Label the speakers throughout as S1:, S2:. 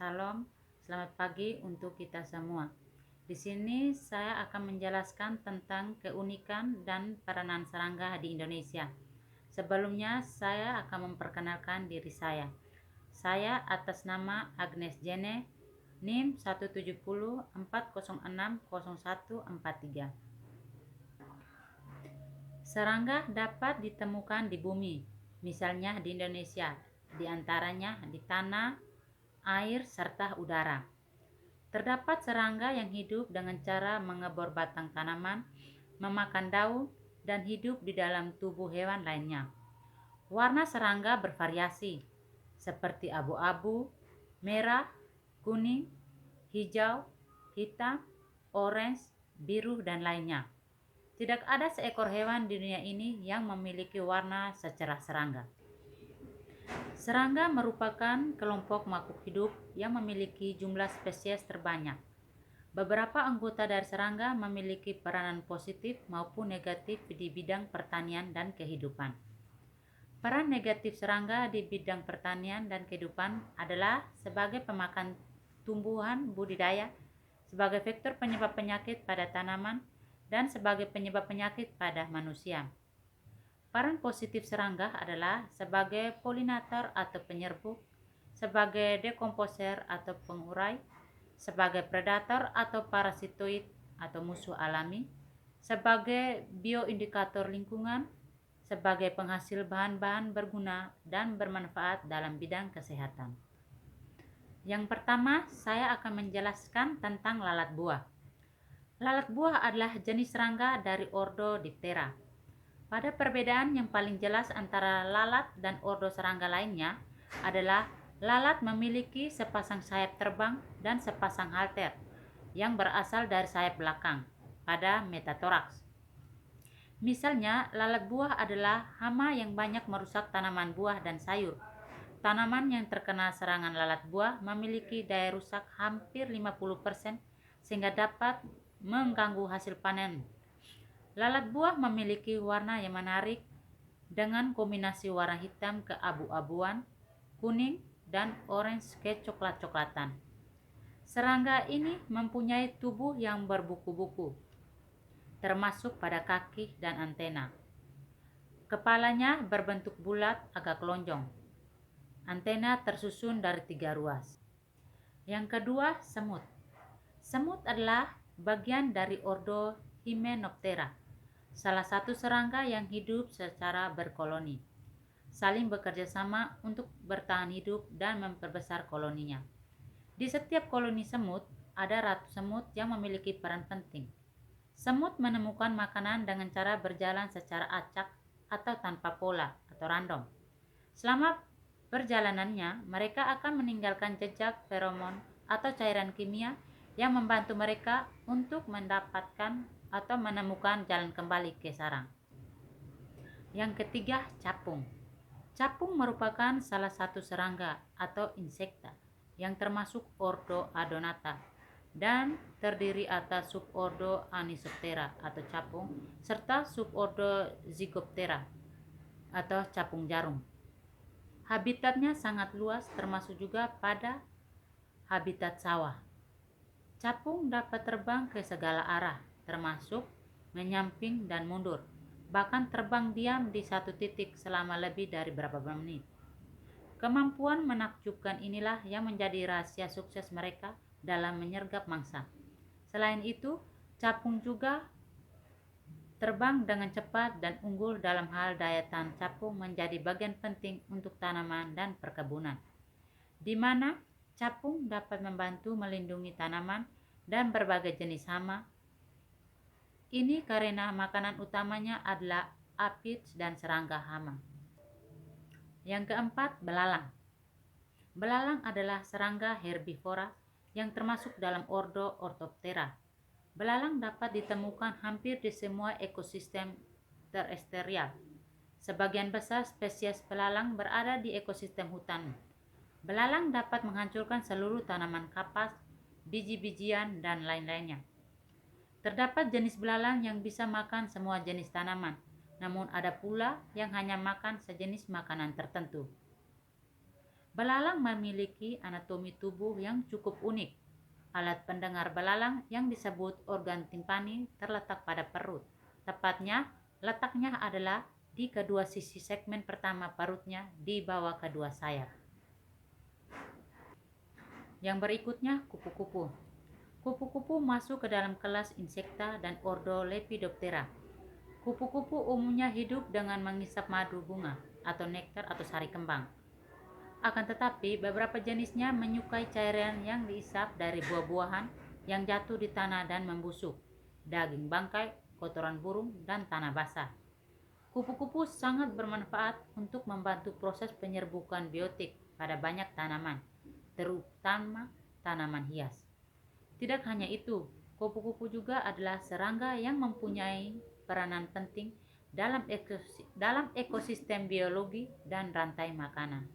S1: Salam, selamat pagi untuk kita semua. Di sini saya akan menjelaskan tentang keunikan dan peranan serangga di Indonesia. Sebelumnya saya akan memperkenalkan diri saya. Saya atas nama Agnes Jene, NIM 17040600143. Serangga dapat ditemukan di bumi, misalnya di Indonesia, di antaranya di tanah, air, serta udara. Terdapat serangga yang hidup dengan cara mengebor batang tanaman, memakan daun, dan hidup di dalam tubuh hewan lainnya. Warna serangga bervariasi, seperti abu-abu, merah, kuning, hijau, hitam, orange, biru, dan lainnya. Tidak ada seekor hewan di dunia ini yang memiliki warna secerah serangga. Serangga merupakan kelompok makhluk hidup yang memiliki jumlah spesies terbanyak. Beberapa anggota dari serangga memiliki peranan positif maupun negatif di bidang pertanian dan kehidupan. Peran negatif serangga di bidang pertanian dan kehidupan adalah sebagai pemakan tumbuhan budidaya, sebagai vektor penyebab penyakit pada tanaman, dan sebagai penyebab penyakit pada manusia. Peran positif serangga adalah sebagai polinator atau penyerbuk, sebagai dekomposer atau pengurai, sebagai predator atau parasitoid atau musuh alami, sebagai bioindikator lingkungan, sebagai penghasil bahan-bahan berguna dan bermanfaat dalam bidang kesehatan. Yang pertama, saya akan menjelaskan tentang lalat buah. Lalat buah adalah jenis serangga dari ordo Diptera. Pada perbedaan yang paling jelas antara lalat dan ordo serangga lainnya adalah lalat memiliki sepasang sayap terbang dan sepasang halter yang berasal dari sayap belakang pada metatoraks. Misalnya, lalat buah adalah hama yang banyak merusak tanaman buah dan sayur. Tanaman yang terkena serangan lalat buah memiliki daya rusak hampir 50% sehingga dapat mengganggu hasil panen. Lalat buah memiliki warna yang menarik dengan kombinasi warna hitam keabu-abuan, kuning, dan orange kecoklat-coklatan. Serangga ini mempunyai tubuh yang berbuku-buku, termasuk pada kaki dan antena. Kepalanya berbentuk bulat agak lonjong. Antena tersusun dari 3 ruas. Yang kedua, semut. Semut adalah bagian dari ordo Hymenoptera, salah satu serangga yang hidup secara berkoloni, saling bekerja sama untuk bertahan hidup dan memperbesar koloninya. Di setiap koloni semut, ada ratu semut yang memiliki peran penting. Semut menemukan makanan dengan cara berjalan secara acak atau tanpa pola atau random. Selama perjalanannya, mereka akan meninggalkan jejak feromon atau cairan kimia yang membantu mereka untuk mendapatkan atau menemukan jalan kembali ke sarang. Yang ketiga, capung. Capung merupakan salah satu serangga atau insekta yang termasuk ordo Adonata dan terdiri atas subordo Anisoptera atau capung serta subordo Zygoptera atau capung jarum. Habitatnya sangat luas termasuk juga pada habitat sawah. Capung dapat terbang ke segala arah, termasuk menyamping dan mundur, bahkan terbang diam di satu titik selama lebih dari beberapa menit. Kemampuan menakjubkan inilah yang menjadi rahasia sukses mereka dalam menyergap mangsa. Selain itu, capung juga terbang dengan cepat dan unggul dalam hal daya tahan. Capung menjadi bagian penting untuk tanaman dan perkebunan, di mana capung dapat membantu melindungi tanaman dan berbagai jenis hama. Ini karena makanan utamanya adalah aphids dan serangga hama. Yang keempat, belalang. Belalang adalah serangga herbivora yang termasuk dalam ordo Orthoptera. Belalang dapat ditemukan hampir di semua ekosistem terestrial. Sebagian besar spesies belalang berada di ekosistem hutan. Belalang dapat menghancurkan seluruh tanaman kapas, biji-bijian, dan lain-lainnya. Terdapat jenis belalang yang bisa makan semua jenis tanaman, namun ada pula yang hanya makan sejenis makanan tertentu. Belalang memiliki anatomi tubuh yang cukup unik. Alat pendengar belalang yang disebut organ timpani terletak pada perut. Tepatnya, letaknya adalah di kedua sisi segmen pertama perutnya di bawah kedua sayap. Yang berikutnya, kupu-kupu. Kupu-kupu masuk ke dalam kelas insekta dan ordo Lepidoptera. Kupu-kupu umumnya hidup dengan menghisap madu bunga atau nektar atau sari kembang. Akan tetapi, beberapa jenisnya menyukai cairan yang diisap dari buah-buahan yang jatuh di tanah dan membusuk, daging bangkai, kotoran burung, dan tanah basah. Kupu-kupu sangat bermanfaat untuk membantu proses penyerbukan biotik pada banyak tanaman, terutama tanaman hias. Tidak hanya itu, kupu-kupu juga adalah serangga yang mempunyai peranan penting dalam ekosistem biologi dan rantai makanan.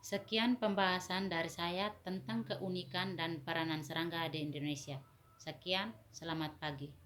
S1: Sekian pembahasan dari saya tentang keunikan dan peranan serangga di Indonesia. Sekian, selamat pagi.